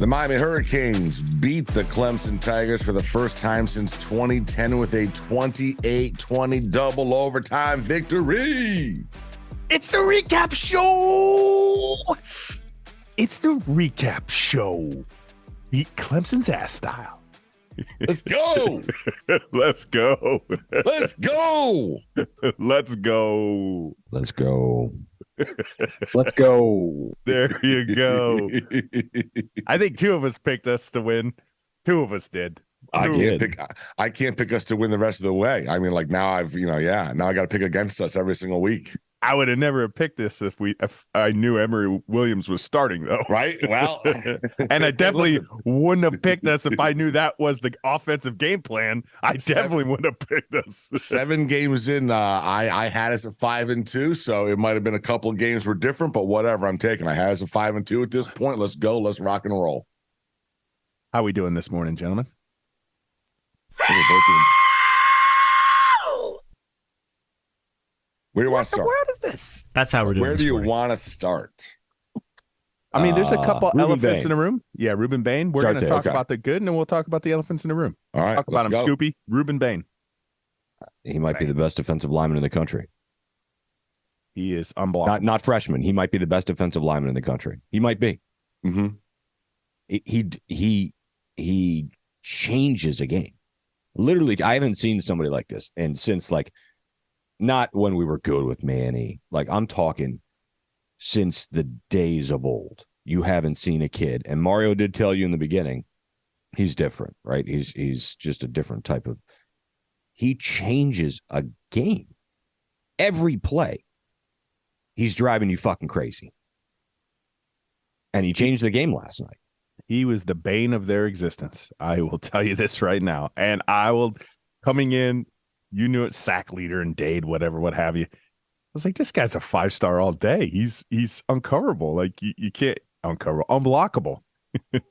Miami Hurricanes beat the Clemson Tigers for the first time since 2010 with a 28-20 double overtime victory. It's the recap show. It's the recap show. Beat Clemson's ass style. Let's go. Let's go. Let's go. Let's go. Let's go. Let's go. There you go. I think two of us picked us to win. Two of us did. I can't pick us to win the rest of the way. I mean, like now now I got to pick against us every single week. I would have never picked this if I knew Emory Williams was starting, though. Right? Well, and I definitely wouldn't have picked us if I knew that was the offensive game plan. I definitely wouldn't have picked us. 7 games in, I had us at 5-2, so it might have been a couple of games were different, but whatever. I'm taking. I had us at 5-2 at this point. Let's go. Let's rock and roll. How we doing this morning, gentlemen? Where do you want to start? What is this? That's how we're doing. Where do you want to start? I mean, there's a couple Rueben elephants Bain. in the room. Yeah, Rueben Bain. We're going to talk about the good, and then we'll talk about the elephants in the room. All right, talk about him, Scoopy. Rueben Bain. He might be the best defensive lineman in the country. He is unblockable. Not freshman. He might be the best defensive lineman in the country. He might be. Mm-hmm. He changes a game. Literally, I haven't seen somebody like this, and since not when we were good with Manny. I'm talking since the days of old. You haven't seen a kid. And Mario did tell you in the beginning, he's different, right? He's just a different type of. He changes a game. Every play, he's driving you fucking crazy. And he changed the game last night. He was the bane of their existence. I will tell you this right now. And I will, coming in, you knew it, sack leader and Dade, whatever, what have you. I was like, this guy's a 5-star all day. He's uncoverable. Like you can't unblockable.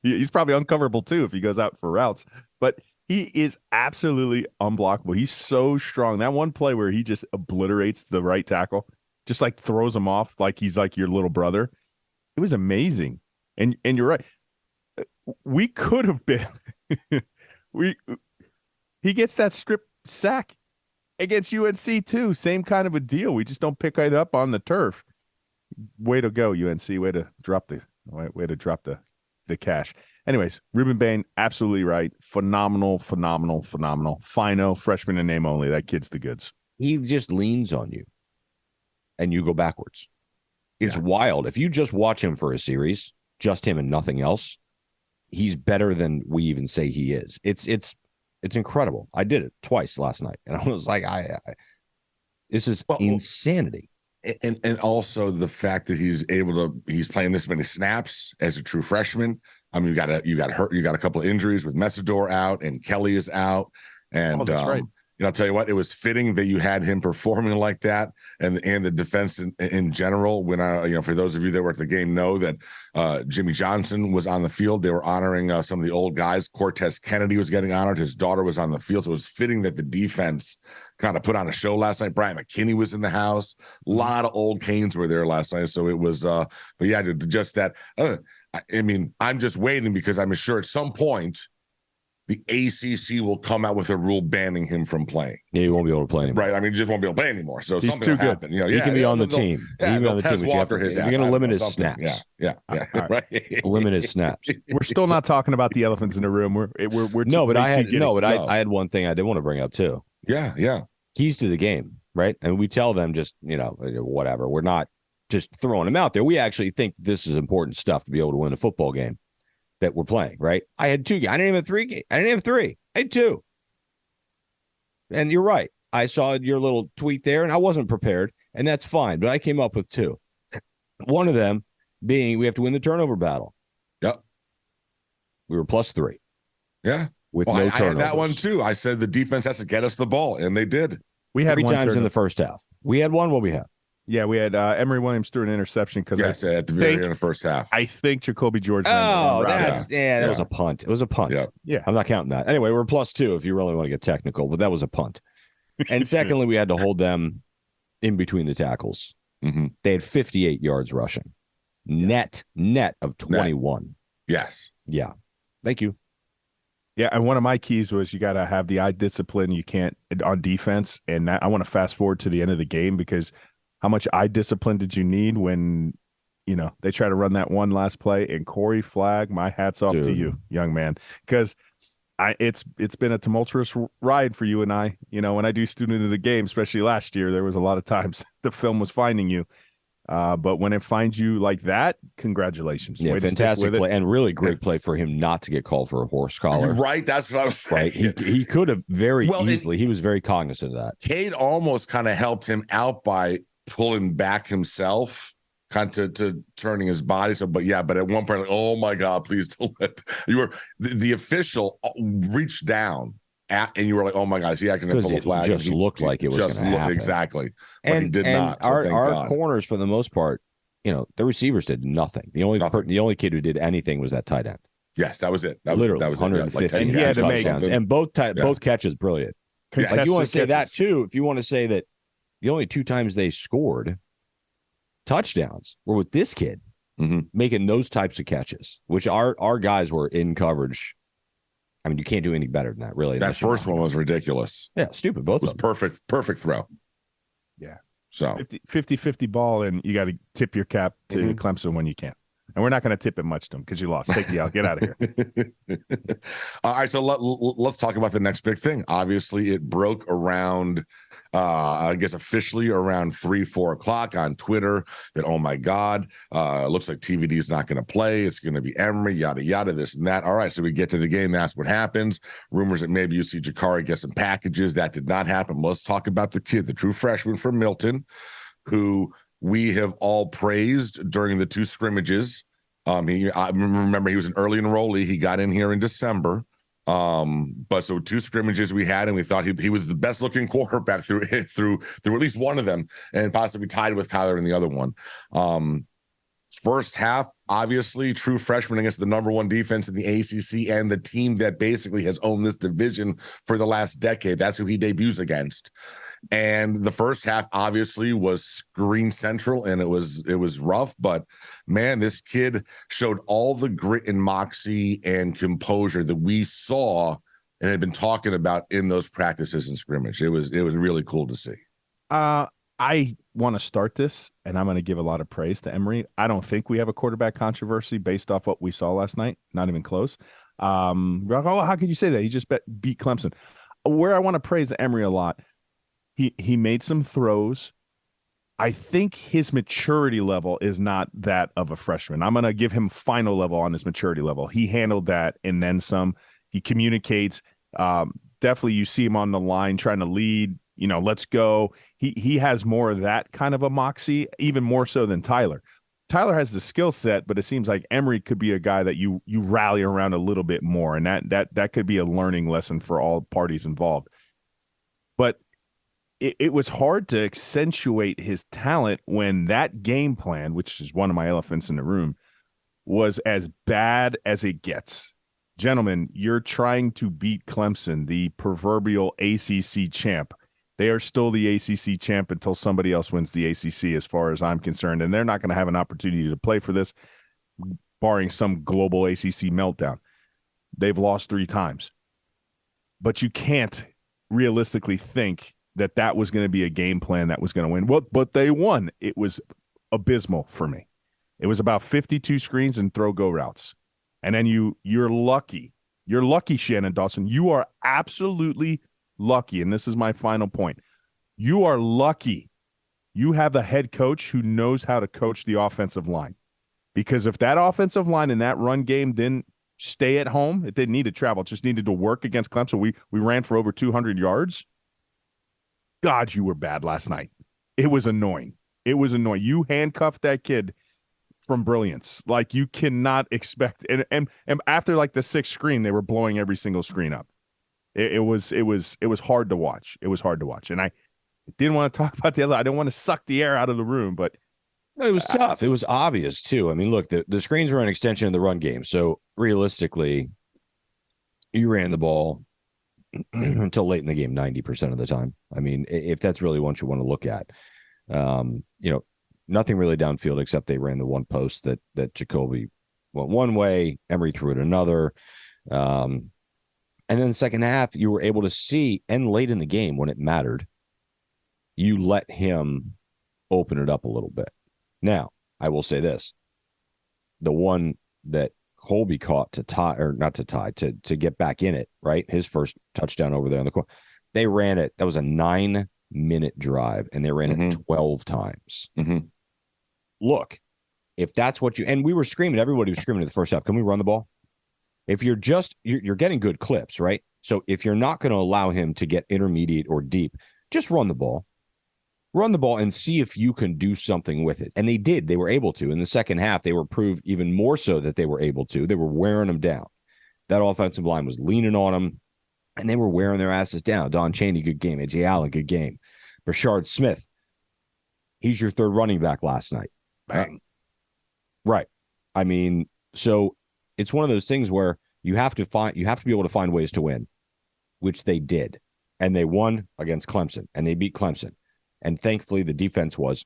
He's probably uncoverable too if he goes out for routes. But he is absolutely unblockable. He's so strong. That one play where he just obliterates the right tackle, just throws him off like he's like your little brother. It was amazing. And you're right. We could have been. He gets that strip sack against UNC too. Same kind of a deal. We just don't pick it up on the turf. Way to go, UNC. Way to drop the cash. Anyways, Rueben Bain, absolutely right. Phenomenal. Fino, freshman in name only. That kid's the goods. He just leans on you, and you go backwards. It's wild. If you just watch him for a series, just him and nothing else, he's better than we even say he is. It's incredible. I did it twice last night, and I was like, this is insanity. And also the fact that he's playing this many snaps as a true freshman. I mean, you got a couple of injuries with Messidor out and Kelly is out, and that's right. I'll tell you what, it was fitting that you had him performing like that, and the defense in general. When for those of you that were at the game know that Jimmy Johnson was on the field. They were honoring some of the old guys. Cortez Kennedy was getting honored. His daughter was on the field, so it was fitting that the defense kind of put on a show last night. Brian McKinney was in the house. A lot of old Canes were there last night, so it was. But yeah, just that. I mean, I'm just waiting because I'm sure at some point the ACC will come out with a rule banning him from playing. Yeah, he won't be able to play anymore. Right. I mean, he just won't be able to play anymore. So he's something will happen. He can be on the team. Yeah, he can be on the team. You're going to limit his something. snaps. Yeah. Right. Right. Limit his snaps. We're still not talking about the elephants in the room. I had one thing I did want to bring up too. Yeah. Keys to the game, right? And we tell them just, whatever. We're not just throwing them out there. We actually think this is important stuff to be able to win a football game that we're playing, right? I had 2 games. I didn't have 3 games. I didn't have 3. I had 2. And you're right. I saw your little tweet there, and I wasn't prepared, and that's fine. But I came up with 2. One of them being we have to win the turnover battle. Yep. We were +3. Yeah. With no turnovers. I had that one too. I said the defense has to get us the ball, and they did. We had 3 one times in the first half. We had one. What we have? Yeah, we had Emory Williams threw an interception because at the very end of the first half. I think Jacoby George. That was a punt. It was a punt. Yeah. I'm not counting that. Anyway, we're +2 if you really want to get technical, but that was a punt. And secondly, we had to hold them in between the tackles. Mm-hmm. They had 58 yards rushing. Net of 21. Yes. Yeah. Thank you. Yeah, and one of my keys was you got to have the eye discipline. You can't on defense, and I want to fast forward to the end of the game because how much eye discipline did you need when they try to run that one last play? And Corey Flagg, my hats off to you, young man, because it's been a tumultuous ride for you and I. When I do student of the game, especially last year, there was a lot of times the film was finding you. But when it finds you like that, congratulations. Yeah, fantastic play, and really great play for him not to get called for a horse collar. Right, that's what I was saying. Right, he could have very easily. He was very cognizant of that. Cade almost kind of helped him out by pulling back himself, kind of to turning his body. So, but at one point, like, oh my God, please don't let you were the official reached down. And you were like, oh my God, is he acting to pull a flag? It just looked like it was just happen. Exactly. But he did not. So our corners, for the most part, the receivers did nothing. The only kid who did anything was that tight end. Yes, that was it. That was 150. And he had to make and both catches brilliant. Yes. Like you want to say that too. If you want to say that the only 2 times they scored touchdowns were with this kid making those types of catches, which our guys were in coverage. I mean, you can't do any better than that, really. That first one was ridiculous. Yeah, stupid. Both was perfect throw. Yeah. So 50-50 ball, and you got to tip your cap to Clemson when you can. And we're not going to tip it much to them because you lost. Take the out. Get out of here. All right, so let's talk about the next big thing. Obviously, it broke around, I guess officially around 3-4 o'clock on Twitter that, oh my God, looks like TVD is not going to play. It's going to be Emory, yada, yada, this and that. All right, so we get to the game. That's what happens. Rumors that maybe you see Jakari get some packages. That did not happen. Let's talk about the kid, the true freshman from Milton, who we have all praised during the 2 scrimmages. I remember he was an early enrollee. He got in here in December. But so 2 scrimmages we had, and we thought he was the best looking quarterback through at least one of them, and possibly tied with Tyler in the other one. First half, obviously, true freshman against the number 1 defense in the ACC and the team that basically has owned this division for the last decade. That's who he debuts against. And the first half obviously was screen central, and it was rough. But man, this kid showed all the grit and moxie and composure that we saw and had been talking about in those practices and scrimmage. It was really cool to see. I want to start this, and I'm going to give a lot of praise to Emory. I don't think we have a quarterback controversy based off what we saw last night. Not even close. How could you say that? He just beat Clemson. Where I want to praise Emory a lot, he made some throws. I think his maturity level is not that of a freshman. I'm going to give him final level on his maturity level. He handled that and then some. He communicates. Definitely you see him on the line trying to lead, let's go. He has more of that kind of a moxie, even more so than Tyler. Tyler has the skill set, but it seems like Emory could be a guy that you rally around a little bit more, and that could be a learning lesson for all parties involved. But it was hard to accentuate his talent when that game plan, which is one of my elephants in the room, was as bad as it gets. Gentlemen, you're trying to beat Clemson, the proverbial ACC champ. They are still the ACC champ until somebody else wins the ACC, as far as I'm concerned, and they're not going to have an opportunity to play for this, barring some global ACC meltdown. They've lost 3 times. But you can't realistically think that was going to be a game plan that was going to win. Well, but they won. It was abysmal for me. It was about 52 screens and throw-go routes. And then you're lucky. You're lucky, Shannon Dawson. You are absolutely lucky, and this is my final point. You are lucky you have a head coach who knows how to coach the offensive line. Because if that offensive line in that run game didn't stay at home, it didn't need to travel, it just needed to work against Clemson. We ran for over 200 yards. God, you were bad last night. It was annoying. You handcuffed that kid from brilliance. Like, you cannot expect, and after like the 6th screen, they were blowing every single screen up. It was hard to watch. It was hard to watch. And I didn't want to talk about the other. I don't want to suck the air out of the room, but it was tough. It was obvious too. I mean, look, the screens were an extension of the run game. So realistically, you ran the ball until late in the game 90% of the time. I mean, if that's really what you want to look at, nothing really downfield except they ran the one post that Jacoby went one way, Emory threw it another. And then the second half, you were able to see, and late in the game when it mattered, you let him open it up a little bit. Now, I will say this. The one that Colby caught to tie, or not to tie, to get back in it, right? His first touchdown over there on the court. They ran it. That was a 9-minute drive, and they ran it 12 times. Look, if that's what you, and we were screaming, everybody was screaming in the first half, can we run the ball? If you're getting good clips, right? So if you're not going to allow him to get intermediate or deep, just run the ball. Run the ball and see if you can do something with it. And they did. They were able to. In the second half, they were proved even more so that they were able to. They were wearing them down. That offensive line was leaning on them, and they were wearing their asses down. Don Chaney, good game. A.J. Allen, good game. Brashard Smith, he's your third running back last night. Bang. Right. I mean, so it's one of those things where you have to be able to find ways to win, which they did. And they won against Clemson, and they beat Clemson. And thankfully, the defense was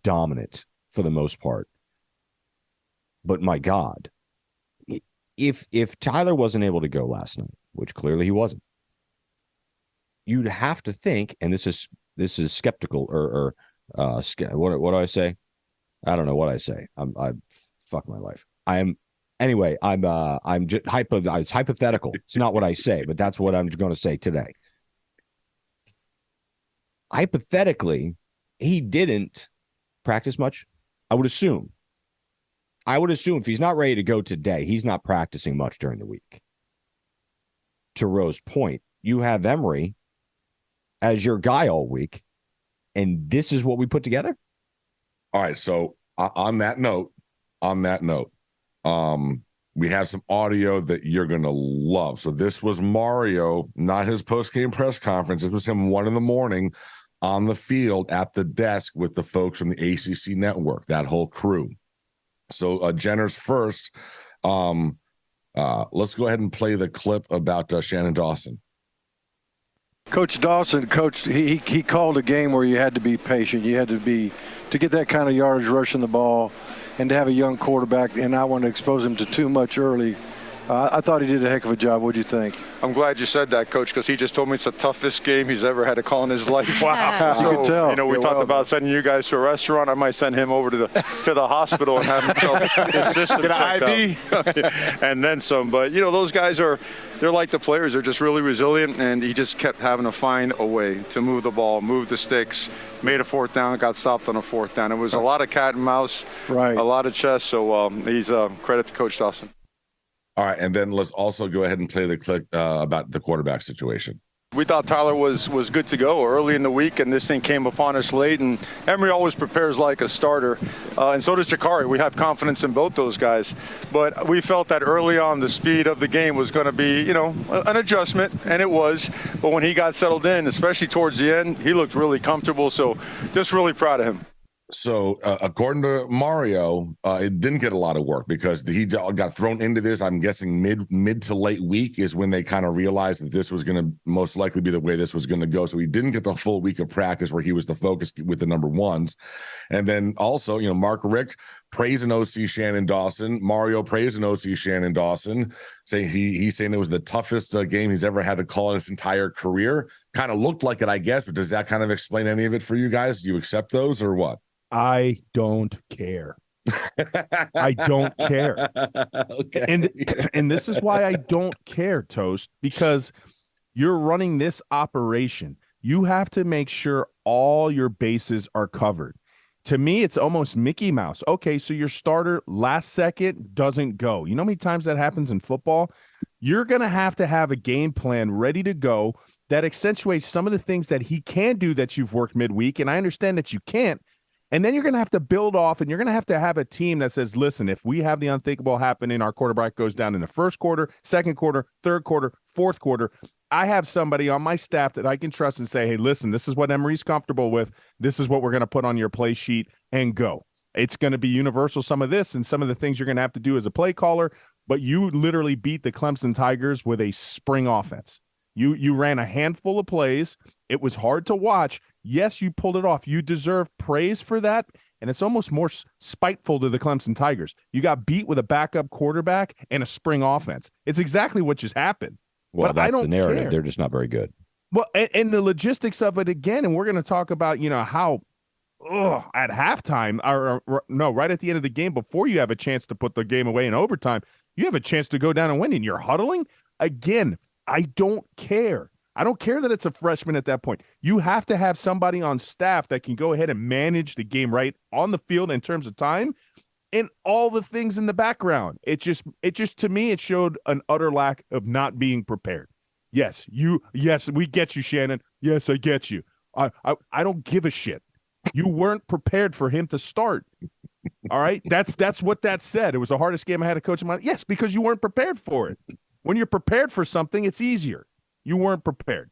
dominant for the most part. But my God, if Tyler wasn't able to go last night, which clearly he wasn't, you'd have to think, and this is skeptical or what do I say? I don't know what I say. Fuck my life. I'm just it's hypothetical. It's not what I say, but that's what I'm going to say today. Hypothetically, he didn't practice much. I would assume if he's not ready to go today, he's not practicing much during the week. To Rose's point, you have Emory as your guy all week, and this is what we put together. All right. So on that note, we have some audio that you're going to love. So this was Mario, not his post-game press conference. This was him 1 a.m. on the field at the desk with the folks from the ACC network, that whole crew. So Jenner's first. Let's go ahead and play the clip about Shannon Dawson. Coach Dawson, he called a game where you had to be patient. You had to get that kind of yardage rushing the ball and to have a young quarterback and not want to expose him to too much early. I thought he did a heck of a job. What'd you think? I'm glad you said that, Coach, because he just told me it's the toughest game he's ever had to call in his life. Wow. So, you could tell. You know, we talked about sending you guys to a restaurant. I might send him over to the hospital and have him tell his system. Get an IV. And then some. But, you know, those guys they're like the players. They're just really resilient, and he just kept having to find a way to move the ball, move the sticks, made a fourth down, got stopped on a fourth down. It was a lot of cat and mouse, right? A lot of chess. So he's credit to Coach Dawson. All right, and then let's also go ahead and play the clip about the quarterback situation. We thought Tyler was good to go early in the week, and this thing came upon us late. And Emory always prepares like a starter, and so does Jakari. We have confidence in both those guys. But we felt that early on the speed of the game was going to be, you know, an adjustment, and it was. But when he got settled in, especially towards the end, he looked really comfortable. So just really proud of him. So according to Mario, it didn't get a lot of work because he got thrown into this. I'm guessing mid to late week is when they kind of realized that this was going to most likely be the way this was going to go. So he didn't get the full week of practice where he was the focus with the number ones. And then also, you know, Mark Richt praising OC Shannon Dawson. Mario praising OC Shannon Dawson, saying he's saying it was the toughest game he's ever had to call in his entire career. Kind of looked like it, I guess, but does that kind of explain any of it for you guys? Do you accept those or what? I don't care. I don't care. Okay. And this is why I don't care, Toast, because you're running this operation. You have to make sure all your bases are covered. To me, it's almost Mickey Mouse. Okay, so your starter last second doesn't go. You know how many times that happens in football? You're going to have a game plan ready to go that accentuates some of the things that he can do that you've worked midweek, and I understand that you can't. And then you're going to have to build off, and you're going to have a team that says, listen, if we have the unthinkable happening, our quarterback goes down in the first quarter, second quarter, third quarter, fourth quarter. I have somebody on my staff that I can trust and say, hey, listen, this is what Emory's comfortable with. This is what we're going to put on your play sheet and go. It's going to be universal, some of this and some of the things you're going to have to do as a play caller. But you literally beat the Clemson Tigers with a spring offense. You ran a handful of plays. It was hard to watch. Yes, you pulled it off. You deserve praise for that. and it's almost more spiteful to the Clemson Tigers. You got beat with a backup quarterback and a spring offense. It's exactly what just happened. Well, but that's I don't the narrative. care. They're just not very good. Well, and the logistics of it again, and we're going to talk about, how at halftime, or no, right at the end of the game, before you have a chance to put the game away in overtime, you have a chance to go down and win, and you're huddling. Again, I don't care. I don't care that it's a freshman at that point. You have to have somebody on staff that can go ahead and manage the game right on the field in terms of time and all the things in the background. It just to me, it showed an utter lack of not being prepared. Yes, we get you, Shannon. Yes, I get you. I don't give a shit. You weren't prepared for him to start. All right? That's what that said. It was the hardest game I had to coach in my life. Yes, because you weren't prepared for it. When you're prepared for something, it's easier. You weren't prepared.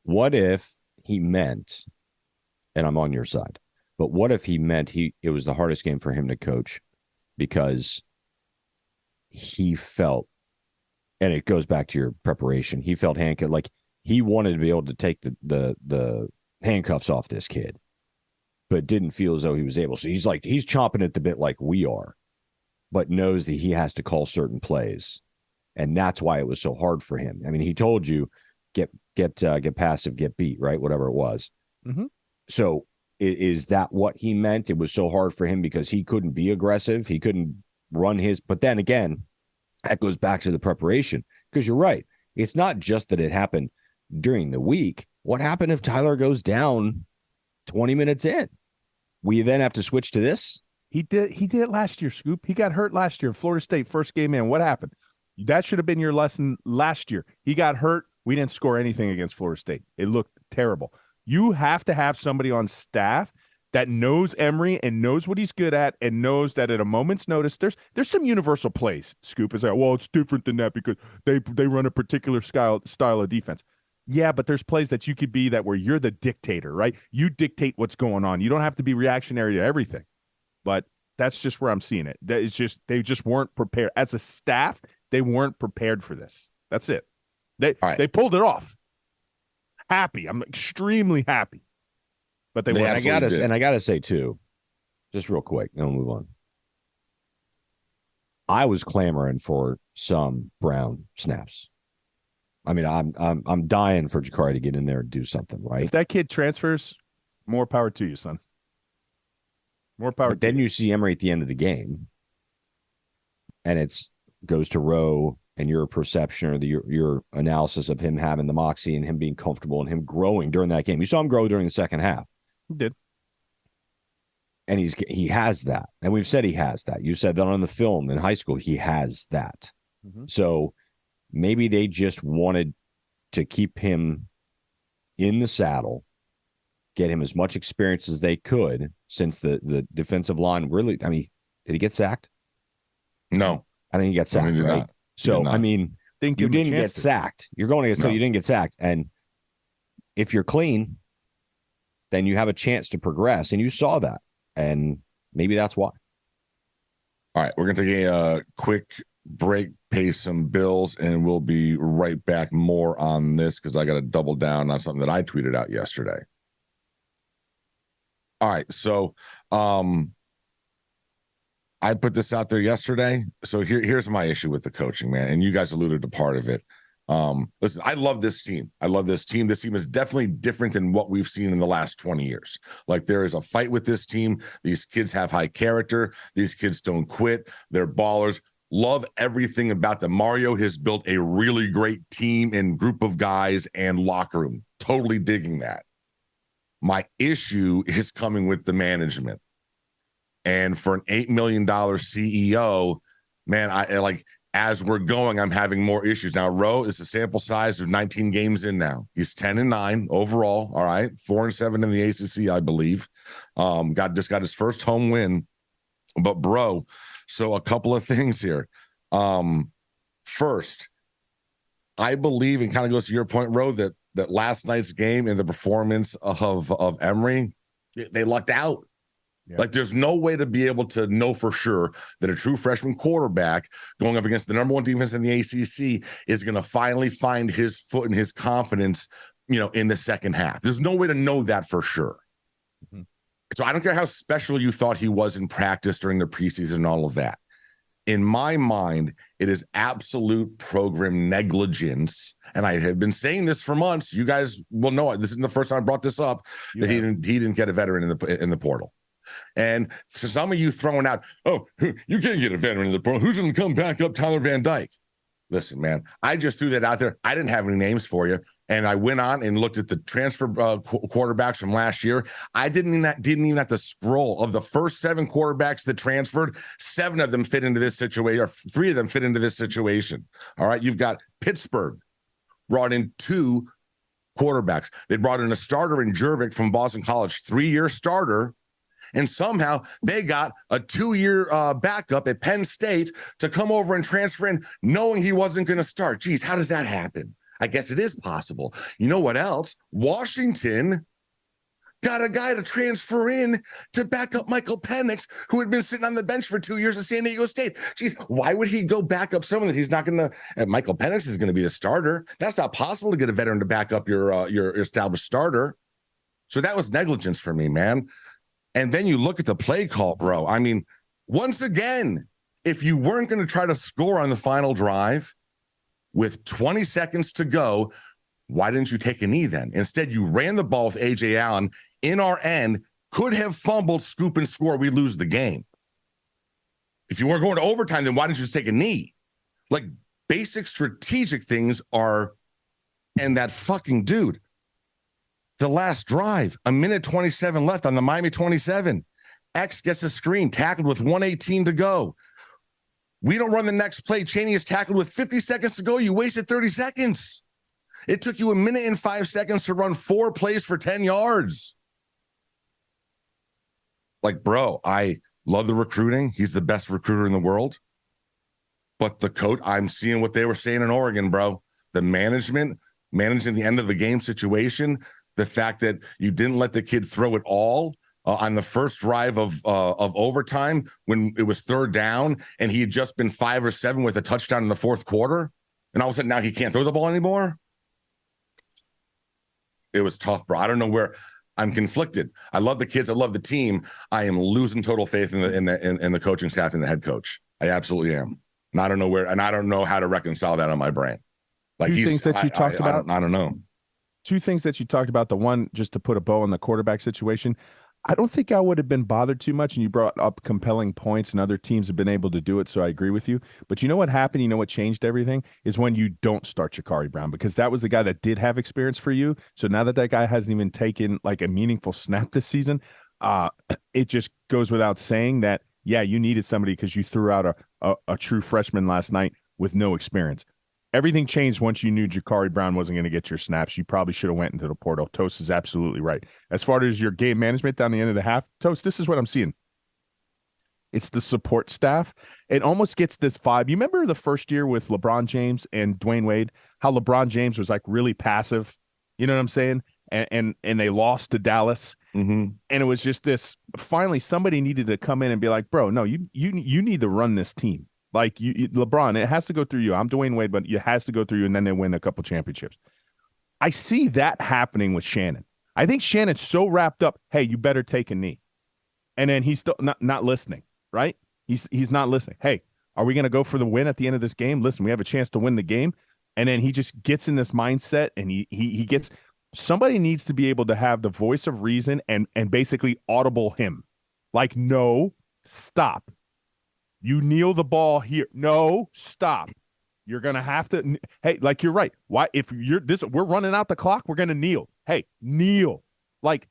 What if he meant, and I'm on your side, but what if he meant it was the hardest game for him to coach because he felt, and it goes back to your preparation, he felt handcuffed, like he wanted to be able to take the handcuffs off this kid, but didn't feel as though he was able. So he's chomping at the bit like we are, but knows that he has to call certain plays. And that's why it was so hard for him. I mean, he told you, get passive, get beat, right? Whatever it was. Mm-hmm. So is that what he meant? It was so hard for him because he couldn't be aggressive. He couldn't run his. But then again, that goes back to the preparation, because you're right. It's not just that it happened during the week. What happened if Tyler goes down 20 minutes in? We then have to switch to this? He did it last year, Scoop. He got hurt last year in Florida State, first game in. What happened? That should have been your lesson last year. He got hurt. We didn't score anything against Florida State. It looked terrible. You have to have somebody on staff that knows Emory and knows what he's good at and knows that at a moment's notice, there's some universal plays. Scoop is like, well, it's different than that because they run a particular style of defense. Yeah, but there's plays that you could be that where you're the dictator, right? You dictate what's going on. You don't have to be reactionary to everything. But that's just where I'm seeing it. That is just they just weren't prepared. As a staff, they weren't prepared for this. That's it. They pulled it off. Happy. I'm extremely happy. But they weren't. I gotta say too, just real quick, then we'll move on. I was clamoring for some Brown snaps. I mean, I'm dying for Jakari to get in there and do something, right? If that kid transfers, more power to you, son. More power. But then you see Emory at the end of the game, and it's goes to Rowe and your perception or your analysis of him having the moxie and him being comfortable and him growing during that game. You saw him grow during the second half. He did. And he has that. And we've said he has that. You said that on the film in high school, he has that. Mm-hmm. So maybe they just wanted to keep him in the saddle, get him as much experience as they could, since the defensive line really, I mean, did he get sacked? No. I think he got sacked, right? Not. So, I mean, you didn't get sacked. You're going to get, so you didn't get sacked. And if you're clean, then you have a chance to progress. And you saw that. And maybe that's why. All right. We're going to take a quick break, pay some bills, and we'll be right back more on this because I got to double down on something that I tweeted out yesterday. All right. So, I put this out there yesterday. So here's my issue with the coaching, man. And you guys alluded to part of it. Listen, I love this team. This team is definitely different than what we've seen in the last 20 years. Like, there is a fight with this team. These kids have high character. These kids don't quit. They're ballers. Love everything about them. Mario has built a really great team and group of guys and locker room. Totally digging that. My issue is coming with the management. And for an $8 million CEO, man, I like, as we're going, I'm having more issues. Now, Rowe is a sample size of 19 games in now. He's 10-9 overall. All right. 4-7 in the ACC, I believe. Just got his first home win. But bro, so a couple of things here. First, I believe, and kind of goes to your point, Rowe, that last night's game and the performance of Emory, they lucked out. Yeah. Like, there's no way to be able to know for sure that a true freshman quarterback going up against the number one defense in the ACC is going to finally find his foot and his confidence, in the second half. There's no way to know that for sure. Mm-hmm. So I don't care how special you thought he was in practice during the preseason and all of that. In my mind, it is absolute program negligence. And I have been saying this for months. You guys will know it. This isn't the first time I brought this up, that he didn't get a veteran in the portal. And for some of you throwing out, oh, you can't get a veteran in the portal. Who's going to come back up Tyler Van Dyke? Listen, man, I just threw that out there. I didn't have any names for you. And I went on and looked at the transfer quarterbacks from last year. I didn't even have to scroll. Of the first 7 quarterbacks that transferred, 7 of them fit into this situation, or 3 of them fit into this situation. All right, you've got Pittsburgh brought in 2 quarterbacks. They brought in a starter in Jervik from Boston College, 3-year starter. And somehow they got a 2-year backup at Penn State to come over and transfer in, knowing he wasn't going to start. Geez, how does that happen? I guess it is possible. You know what else? Washington got a guy to transfer in to back up Michael Penix, who had been sitting on the bench for 2 years at San Diego State. Geez, why would he go back up someone that he's not going to? Michael Penix is going to be the starter. That's not possible to get a veteran to back up your established starter. So that was negligence for me, man. And then you look at the play call, bro. I mean, once again, if you weren't going to try to score on the final drive with 20 seconds to go, why didn't you take a knee then? Instead, you ran the ball with A.J. Allen in our end, could have fumbled, scoop, and score. We lose the game. If you weren't going to overtime, then why didn't you just take a knee? Like, basic strategic things are, and that fucking dude. The last drive, 1:27 left on the Miami 27. X gets a screen, tackled with 1:18 to go. We don't run the next play. Chaney is tackled with 50 seconds to go. You wasted 30 seconds. It took you 1:05 to run 4 plays for 10 yards. Like, bro, I love the recruiting. He's the best recruiter in the world. But the coach, I'm seeing what they were saying in Oregon, bro. The managing the end of the game situation. The fact that you didn't let the kid throw it all on the first drive of overtime when it was 3rd down and he had just been 5 or 7 with a touchdown in the 4th quarter. And all of a sudden now he can't throw the ball anymore. It was tough, bro. I don't know where I'm conflicted. I love the kids. I love the team. I am losing total faith in the coaching staff and the head coach. I absolutely am. And I don't know where, and I don't know how to reconcile that on my brain. Like, 2 things that you talked about. I don't know. 2 things that you talked about. The one, just to put a bow on the quarterback situation, I don't think I would have been bothered too much. And you brought up compelling points, and other teams have been able to do it. So I agree with you. But you know what happened? You know what changed everything is when you don't start Jakari Brown, because that was the guy that did have experience for you. So now that guy hasn't even taken like a meaningful snap this season, it just goes without saying that, yeah, you needed somebody because you threw out a true freshman last night with no experience. Everything changed once you knew Jakari Brown wasn't going to get your snaps. You probably should have went into the portal. Toast is absolutely right. As far as your game management down the end of the half, Toast, this is what I'm seeing. It's the support staff. It almost gets this vibe. You remember the first year with LeBron James and Dwayne Wade, how LeBron James was like really passive? You know what I'm saying? And they lost to Dallas. Mm-hmm. And it was just this, finally somebody needed to come in and be like, bro, no, you need to run this team. Like LeBron, it has to go through you. I'm Dwayne Wade, but it has to go through you, and then they win a couple championships. I see that happening with Shannon. I think Shannon's so wrapped up, hey, you better take a knee. And then he's still not listening, right? He's not listening. Hey, are we going to go for the win at the end of this game? Listen, we have a chance to win the game. And then he just gets in this mindset, and he gets – somebody needs to be able to have the voice of reason and basically audible him. Like, no, stop. You kneel the ball here. No, stop. You're going to have to. Hey, like, you're right. Why? If we're running out the clock, we're going to kneel. Hey, kneel. Like,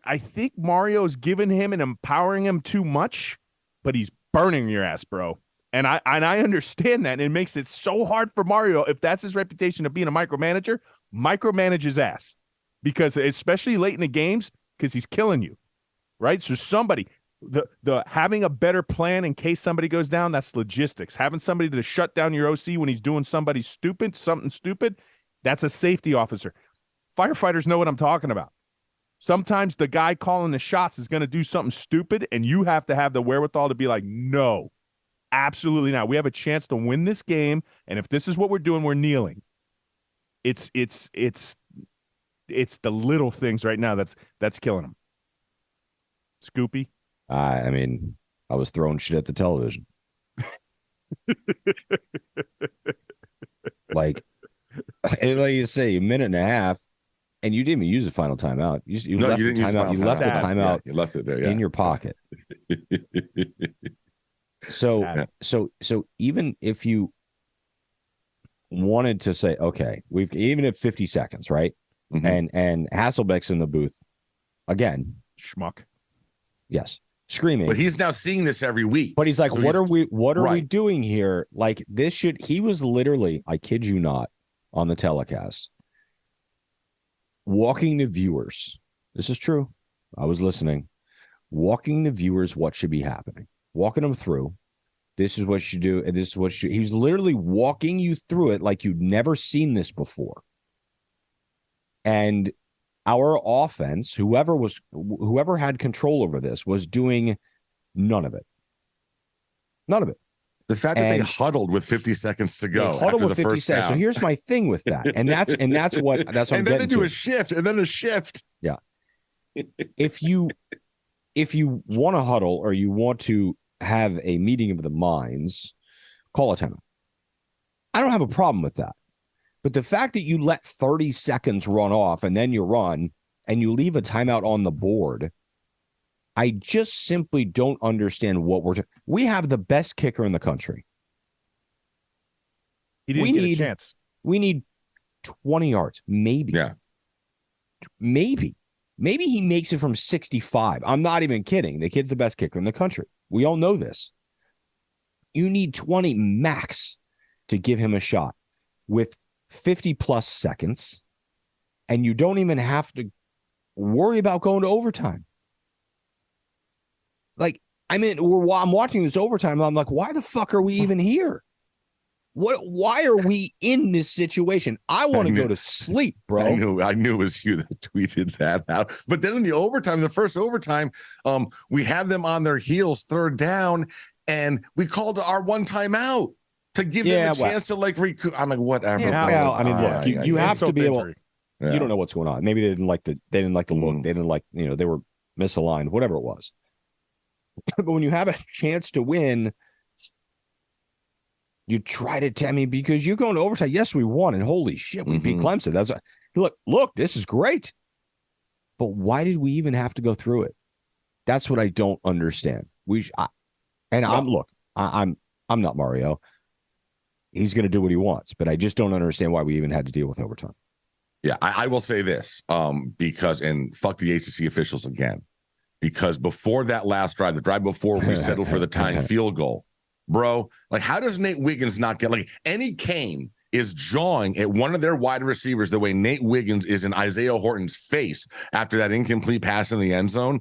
I think Mario's giving him and empowering him too much, but he's burning your ass, bro. And I understand that. And it makes it so hard for Mario, if that's his reputation of being a micromanager, micromanage his ass. Because especially late in the games, because he's killing you. Right? So somebody. The having a better plan in case somebody goes down, that's logistics. Having somebody to shut down your OC when he's doing something stupid, that's a safety officer. Firefighters know what I'm talking about. Sometimes the guy calling the shots is going to do something stupid, and you have to have the wherewithal to be like, no, absolutely not. We have a chance to win this game, and if this is what we're doing, we're kneeling. It's the little things right now that's killing them. Scoopy. I mean, I was throwing shit at the television. like you say, a minute and a half, and you didn't even use the final timeout. You left the timeout. You left the timeout. You left it there. In your pocket. So even if you wanted to say, okay, even at 50 seconds, right? Mm-hmm. And Hasselbeck's in the booth again. Schmuck. Yes. Screaming. But he's now seeing this every week. But he's like, so what are we doing here? Like he was literally, I kid you not, on the telecast, walking the viewers. This is true. I was listening. Walking the viewers what should be happening. Walking them through. This is what you do, and this is what you. He was literally walking you through it like you'd never seen this before. And our offense, whoever had control over this, was doing none of it. None of it. The fact that they huddled with 50 seconds to go. Huddled with 50 seconds. So here's my thing with that, and that's what I'm getting. And then they do a shift, and then a shift. Yeah. If you want to huddle or you want to have a meeting of the minds, call a timeout. I don't have a problem with that. But the fact that you let 30 seconds run off and then you run and you leave a timeout on the board, I just simply don't understand what we have the best kicker in the country. He didn't get a chance. We need 20 yards, maybe. Yeah. Maybe he makes it from 65. I'm not even kidding. The kid's the best kicker in the country. We all know this. You need 20 max to give him a shot with 50 plus seconds, and you don't even have to worry about going to overtime. Like, I mean, while I'm watching this overtime, I'm like, why the fuck are we even here? Why are we in this situation? I want to go to sleep, bro. I knew it was you that tweeted that out. But then in the first overtime, we have them on their heels, third down, and we called our one timeout to give them a chance to recoup. I'm like, whatever. Yeah, well, I mean, look, you have to be able. Yeah. You don't know what's going on. Maybe they didn't like the look. They didn't like, they were misaligned, whatever it was. But when you have a chance to win, you try to tell me because you're going to overtime. Yes, we won, and holy shit, we beat Clemson. That's look, this is great. But why did we even have to go through it? That's what I don't understand. I'm not Mario. He's going to do what he wants, but I just don't understand why we even had to deal with overtime. Yeah, I will say this because fuck the ACC officials again, because before that last drive, the drive before we settled for the tying field goal, bro, like how does Nate Wiggins not get any Kane is jawing at one of their wide receivers the way Nate Wiggins is in Isaiah Horton's face after that incomplete pass in the end zone,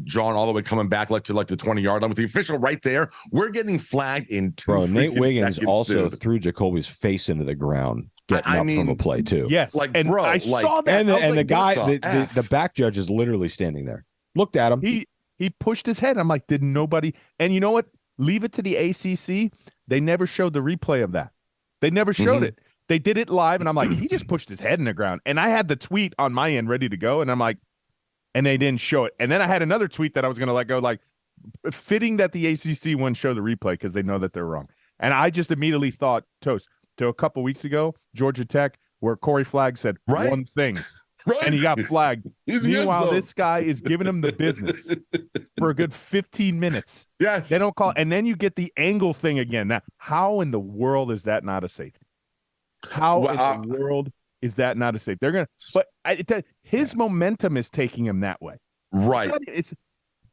jawing all the way coming back to the 20-yard line with the official right there. We're getting flagged in 2 Bro, Nate Wiggins seconds, also threw Jacoby's face into the ground getting up from a play too. Yes, I saw that. And the guy, the back judge is literally standing there. Looked at him. He pushed his head. I'm like, did nobody? And you know what? Leave it to the ACC. They never showed the replay of that. They never showed it. They did it live, and I'm like, he just pushed his head in the ground. And I had the tweet on my end ready to go, and I'm like, and they didn't show it. And then I had another tweet that I was going to let go, fitting that the ACC wouldn't show the replay because they know that they're wrong. And I just immediately thought, toast, to a couple weeks ago, Georgia Tech, where Corey Flagg said one thing. Right. And he got flagged. Meanwhile, this guy is giving him the business for a good 15 minutes. Yes. They don't call. And then you get the angle thing again. Now, how in the world is that not a safety? How in the world is that not a safety? They're going to, but his momentum is taking him that way. Right.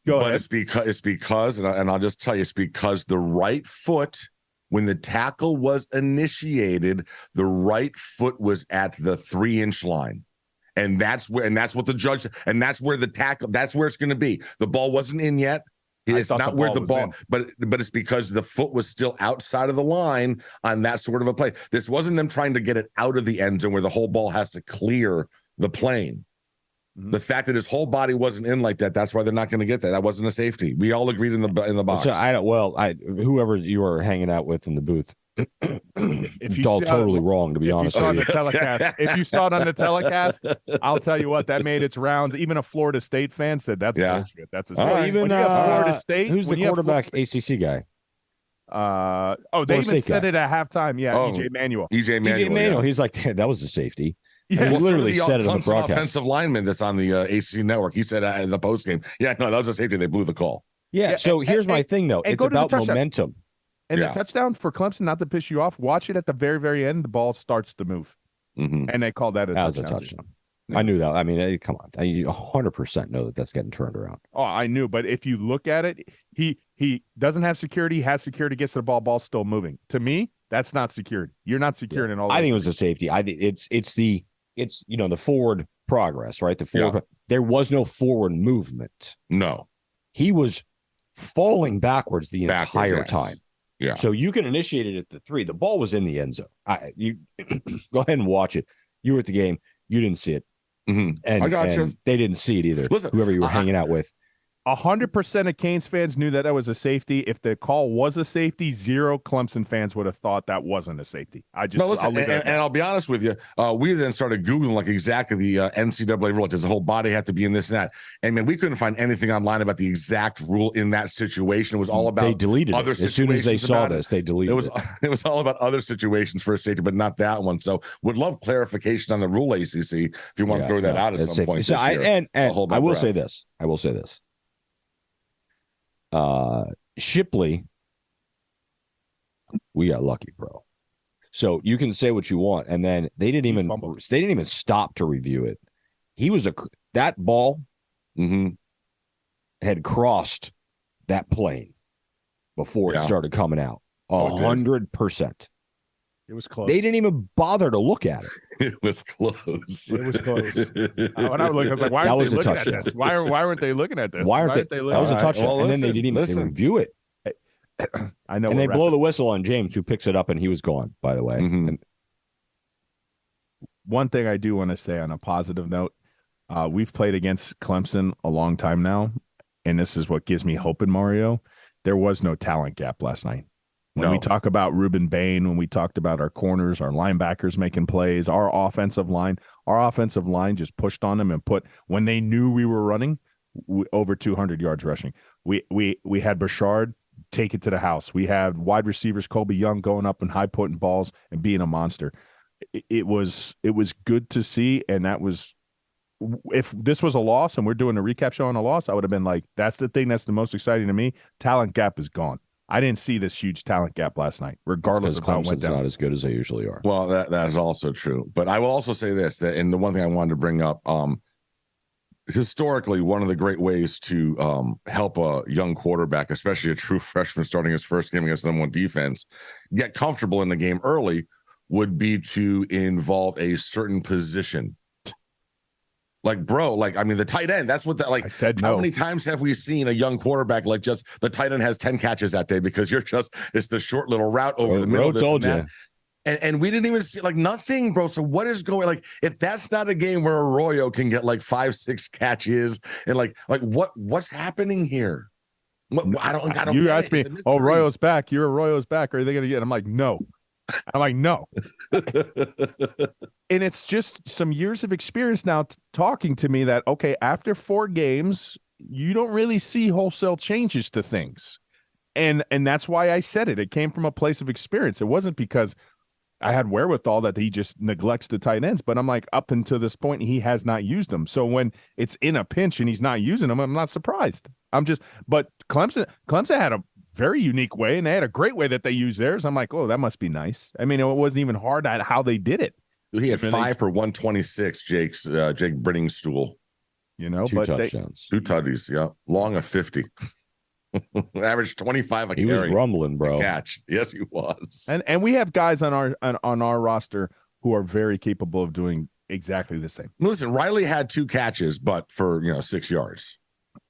Go ahead. It's because, and I'll just tell you, it's because the right foot, when the tackle was initiated, the right foot was at the 3-inch line. And that's what the judge, and that's where the tackle, that's where it's going to be. The ball wasn't in yet. It's not where the ball, but it's because the foot was still outside of the line on that sort of a play. This wasn't them trying to get it out of the end zone where the whole ball has to clear the plane. Mm-hmm. The fact that his whole body wasn't in like that, that's why they're not going to get that. That wasn't a safety. We all agreed in the box. So whoever you were hanging out with in the booth, If you all saw- totally wrong, to be if you honest saw with the you. telecast, if you saw it on the telecast, I'll tell you what, that made its rounds. Even a Florida State fan said that's Yeah. bullshit. That's a All right. Even when you have Florida State. who's the when you have quarterback ACC guy? They even State said guy. it at halftime. Yeah, Oh, EJ Manuel. EJ DJ Manuel. Manuel. Yeah. He's like, that was a safety. Yeah. And he Well, literally so said did it on the Clemson broadcast. offensive lineman that's on the ACC network. He said in the post game, yeah, no, that was a safety. They blew the call. Yeah. Yeah, So here's my thing, though. and It's go to the about touchdown. momentum. And Yeah. the touchdown for Clemson, not to piss you off, watch it at the very, very end. The ball starts to move. Mm-hmm. And they called that a That was touchdown. a touchdown. I knew that. I mean, come on. I 100% know that that's getting turned around. Oh, I knew. But if you look at it, he doesn't have security, has security, gets to the ball's still moving. To me, that's not secured. You're not secured in all I those think it was a safety. I think it's the forward progress, right? The forward. Yeah. There was no forward movement. No. He was falling backwards the entire yes. time. Yeah. So you can initiate it at the 3. The ball was in the end zone. You go ahead and watch it. You were at the game. You didn't see it. Mhm. And I got you. and they didn't see it either. Listen, whoever you were hanging out with. 100% of Canes fans knew that was a safety. If the call was a safety, 0 Clemson fans would have thought that wasn't a safety. No, listen, and I'll be honest with you. We then started Googling like exactly the NCAA rule. Does the whole body have to be in this and that? And man, we couldn't find anything online about the exact rule in that situation. It was all about They deleted other it. As soon as they situations saw about it. this, they deleted it. It was all about other situations for a safety, but not that one. So would love clarification on the rule, ACC, if you want to throw that out at some point. So this year. and I'll hold my I will breath. say this. Shipley, we got lucky, bro. So you can say what you want, and then they didn't even stop to review it. That ball had crossed that plane before it started coming out. 100%. It was close. They didn't even bother to look at it. It was close. It was close. When I was like, why That aren't was they a looking touchdown. at this? Why weren't they looking at this? Why aren't they? That was a touchdown, Well, and then they didn't even they review it. I know. And they blow the whistle on James, who picks it up, and he was gone, by the way. Mhm. And one thing I do want to say on a positive note, we've played against Clemson a long time now, and this is what gives me hope in Mario. There was no talent gap last night. When we talk about Rueben Bain, when we talked about our corners, our linebackers making plays, our offensive line just pushed on them and when they knew we were running, over 200 yards rushing. We had Bouchard take it to the house. We had wide receivers Colby Young going up and high potent balls and being a monster. It was good to see, and that was, if this was a loss and we're doing a recap show on a loss, I would have been like, that's the thing that's the most exciting to me. Talent gap is gone. I didn't see this huge talent gap last night, regardless of how it went Clemson's down. not as good as they usually are. Well, that is also true. But I will also say this, and the one thing I wanted to bring up, historically, one of the great ways to help a young quarterback, especially a true freshman starting his first game against number 1 defense, get comfortable in the game early would be to involve a certain position. Like, bro, I mean, the tight end, that's what I said. How many times have we seen a young quarterback just the tight end has 10 catches that day because it's the short little route over the middle. Told you. And we didn't even see nothing, bro. So what is going if that's not a game where Arroyo can get 5-6 catches and what's happening here? I don't. You asked me, Arroyo's back. Arroyo's back. Are they going to get? I'm like, no. No. And it's just some years of experience now talking to me that, okay, after 4 games, you don't really see wholesale changes to things. And that's why I said it. It came from a place of experience. It wasn't because I had wherewithal that he just neglects the tight ends. But I'm like, up until this point, he has not used them. So when it's in a pinch and he's not using them, I'm not surprised. But Clemson had a very unique way, and they had a great way that they used theirs. I'm like, oh, that must be nice. I mean, it wasn't even hard at how they did it. He had 5 for 126, Jake Brittingstool. 2 touchdowns. 2 tutties, yeah. Long of 50. Average 25 a carry. He was rumbling, bro. Catch. Yes, he was. And we have guys on our roster who are very capable of doing exactly the same. Listen, Riley had 2 catches, but for 6 yards.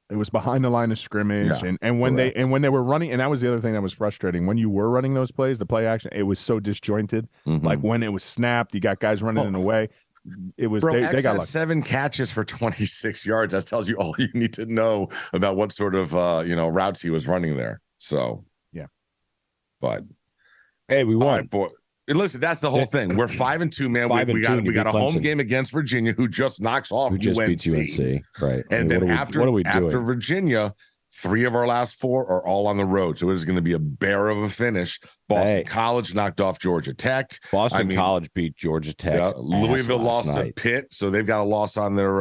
It was behind the line of scrimmage, Yeah, and when they were running, and that was the other thing that was frustrating. When you were running those plays, the play action, it was so disjointed. Mm-hmm. Like when it was snapped, you got guys running in the way. It was Bro, they got had lucky. 7 catches for 26 yards. That tells you all you need to know about what sort of routes he was running there. So yeah, but Hey, we All won. right, boy. And listen, that's the whole thing. We're 5-2, man. 5-2, We got a home Clemson. game against Virginia, who just knocks off Who just UNC. beats UNC, right? And then what are we after doing? Virginia, 3 of our last 4 are all on the road. So it is going to be a bear of a finish. Boston College knocked off Georgia Tech. Boston College beat Georgia Tech. Yeah, Louisville lost to Pitt, so they've got a loss on their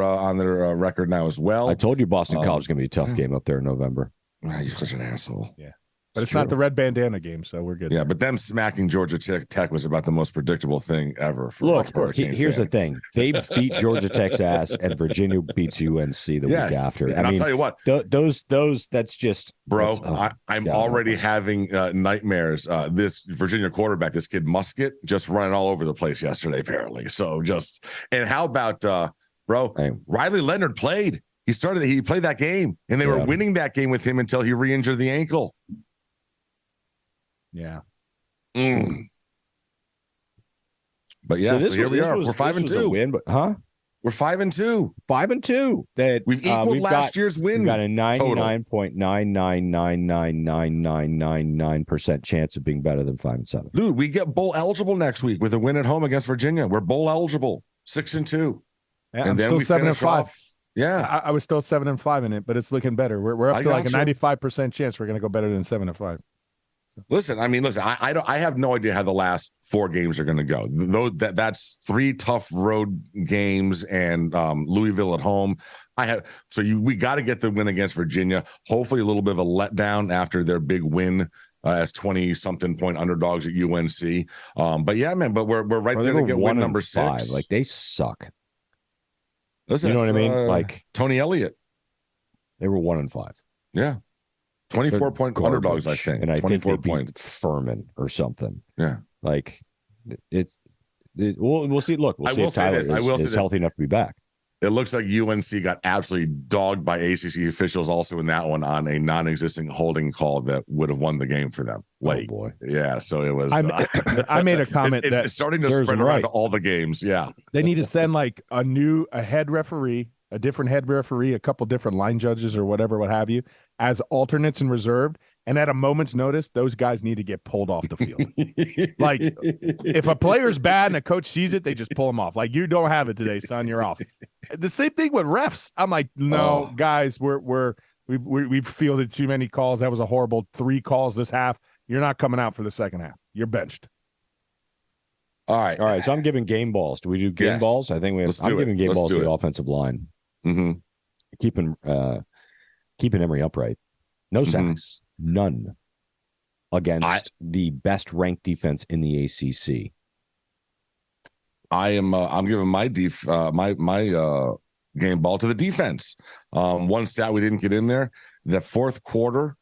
record now as well. I told you Boston College is going to be a tough game up there in November. You're such an asshole. Yeah. But it's not the red bandana game, so we're good. Yeah, but them smacking Georgia Tech was about the most predictable thing ever. Look, here's the thing. They beat Georgia Tech's ass, and Virginia beats UNC the week after. And I'll tell you what. Those that's just... Bro, I'm already having nightmares. This Virginia quarterback, this kid Musket, just running all over the place yesterday, apparently. So and how about, Riley Leonard played. He played that game, and they were winning that game with him until he re-injured the ankle. Yeah. But yeah, so here we are. We're 5-2. Win, but we're 5-2. 5-2. That we've equaled last year's win. We've got a 99.9999999% chance of being better than 5-7. Dude, we get bowl eligible next week with a win at home against Virginia. We're bowl eligible. 6-2. Yeah, and I'm then still 7-5. Yeah, I was still 7-5 in it, but it's looking better. We're up to like a 95% chance we're going to go better than 7-5. So. Listen, I have no idea how the last 4 games are going to go. That's 3 tough road games and Louisville at home. We got to get the win against Virginia. Hopefully, a little bit of a letdown after their big win as 20-something point underdogs at UNC. But yeah, man, but we're right there to get win number 6. Like they suck. Listen, you know what I mean? Like Tony Elliott. They were 1-5. Yeah. 24-point underdogs, I think. And I think they points. beat Furman or something. Yeah. Like we'll see. Look, we'll see if Tyler is healthy enough to be back. It looks like UNC got absolutely dogged by ACC officials also in that one on a non-existing holding call that would have won the game for them. Late. Oh boy. Yeah. So it was. I made a comment it's starting to spread around to all the games. Yeah. They need to send like a head referee, a different head referee, a couple different line judges or whatever, what have you, as alternates and reserved. And at a moment's notice, those guys need to get pulled off the field. Like, if a player's bad and a coach sees it, they just pull him off. Like, you don't have it today, son. You're off. The same thing with refs. I'm like, no, guys, we've fielded too many calls. That was a horrible 3 calls this half. You're not coming out for the second half. You're benched. All right. So I'm giving game balls. Do we do game balls? I think I'm giving game balls to the offensive line. Mm-hmm. Keeping Emory upright. No sacks. None against the best ranked defense in the ACC. I'm giving my game ball to the defense. One stat we didn't get in there: the fourth quarter,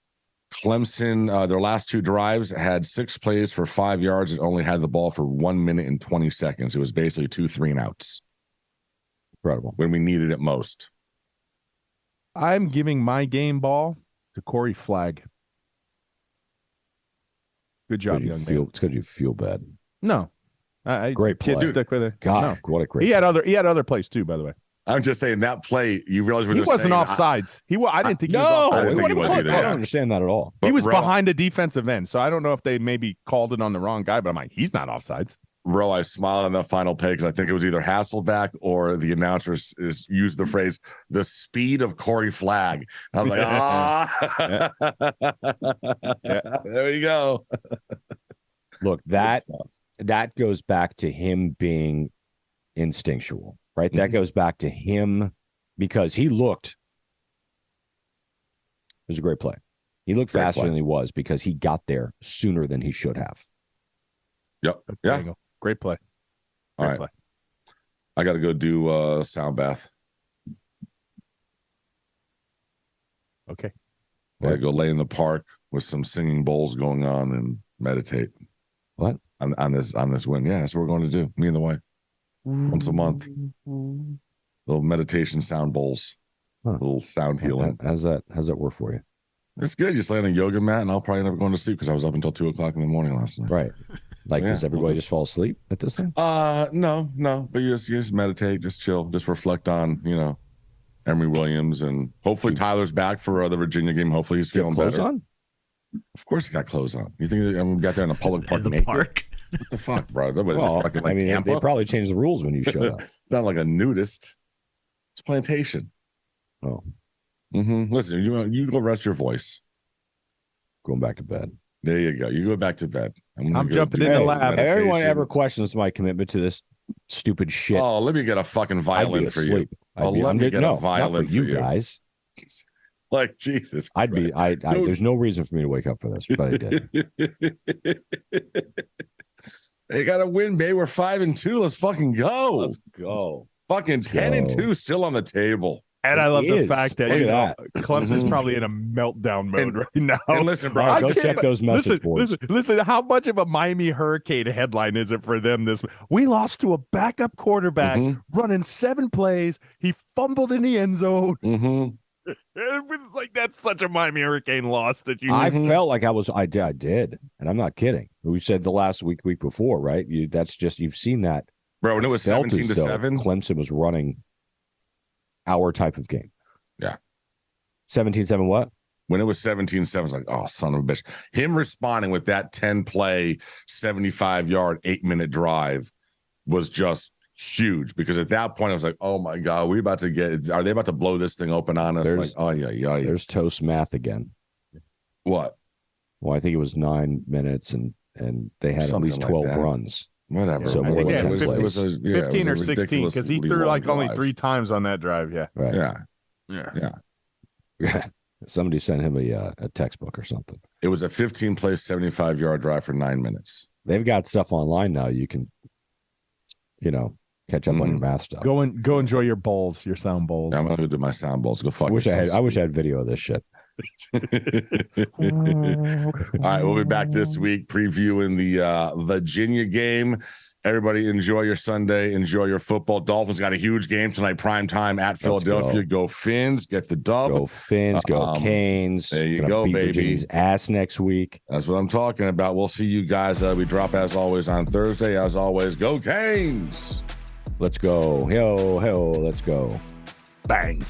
Clemson, their last 2 drives had 6 plays for 5 yards and only had the ball for 1 minute and 20 seconds. It was basically 2 3-and-outs. Incredible. When we needed it most. I'm giving my game ball to Corey Flagg. Good job, young man. It's because you feel bad. No, great play. Stick with it. God, what a great. He had other plays too, by the way. I'm just saying that play. You realize he wasn't offsides. I didn't think he was offsides. I didn't think he was either. I don't understand that at all. He was behind a defensive end, so I don't know if they maybe called it on the wrong guy. But I'm like, he's not offsides. I smiled on that final play because I think it was either Hasselback or the announcer used the phrase "the speed of Corey Flagg." I was like, there you go. Look, that goes back to him being instinctual, right? Mm-hmm. That goes back to him because he looked. It was a great play. He looked faster than he was because he got there sooner than he should have. Yep. Yeah. Great play. All right. I got to go do sound bath. Okay. I got to go lay in the park with some singing bowls going on and meditate. What? On this win. Yeah, that's what we're going to do. Me and the wife. Once a month. Little meditation sound bowls. A little sound healing. How's that work for you? It's good. You just lay on a yoga mat and I'll probably end up going to sleep because I was up until 2:00 in the morning last night. Right. Like, does everybody just fall asleep at this thing? No. But you just meditate, just chill, just reflect on, Emory Williams, and hopefully Tyler's back for the Virginia game. Hopefully he's feeling better. On? Of course, he got clothes on. You think we got there in a public park In the naked? park. What the fuck, bro? Nobody's Well, just fucking like I mean, Tampa. they probably changed the rules when you showed up. It's not like a nudist. It's plantation. Oh, Listen, you go rest your voice. going back to bed. There you go. You go back to bed. I'm jumping in the lab. If everyone meditation. ever questions my commitment to this stupid shit, Oh, let me get a fucking I'd be violin for you. asleep. Let me get a not violin for you for you. guys. Like Jesus. I'd be. Christ. There's no reason for me to wake up for this, but I did. They got to win, babe. We're 5-2. Let's fucking go. Let's go. Fucking Let's 10-2 go. still on the table. And I love It the is. fact that, Look you at know, Clemson's probably in a meltdown mode And- right now. And listen, bro. All right, go I can't- check those message boards. Listen, how much of a Miami Hurricane headline is it for them this? We lost to a backup quarterback running 7 plays. He fumbled in the end zone. It was like, that's such a Miami Hurricane loss that you. I felt like I did, and I'm not kidding. We said the last week before, right? That's just you've seen that. Bro, when it was Felt as though 17-7. Clemson was running our type of game. Yeah. 17-7 what? When it was 17-7, I was like, oh, son of a bitch. Him responding with that 10-play, 75-yard, 8-minute drive was just huge, because at that point I was like, oh my God, are they about to blow this thing open on us? There's- Like, oh yeah. There's toast math again. What? Well, I think it was 9 minutes, and they had Something at least like 12 that. runs. Whatever. So I more think than they 10 had plays. 15 or 16, because he threw like only 3 times on that drive. Yeah. Right. Yeah. Somebody sent him a textbook or something. It was a 15-play, 75-yard drive for 9 minutes. They've got stuff online now. You can, catch up on your math stuff. Go enjoy your bowls, your sound bowls. Yeah, I'm gonna go do my sound bowls. Go fuck I wish yourselves. I had video of this shit. All right, we'll be back this week previewing the Virginia game. Everybody enjoy your Sunday. Enjoy your football. Dolphins got a huge game tonight, prime time at Philadelphia. Go Fins. Get the dub. Go Fins. Go Canes. There you Gonna go, beat baby. Virginia's ass next week. That's what I'm talking about. We'll see you guys. We drop as always on Thursday. As always, go Canes. Let's go. Let's go. Bang.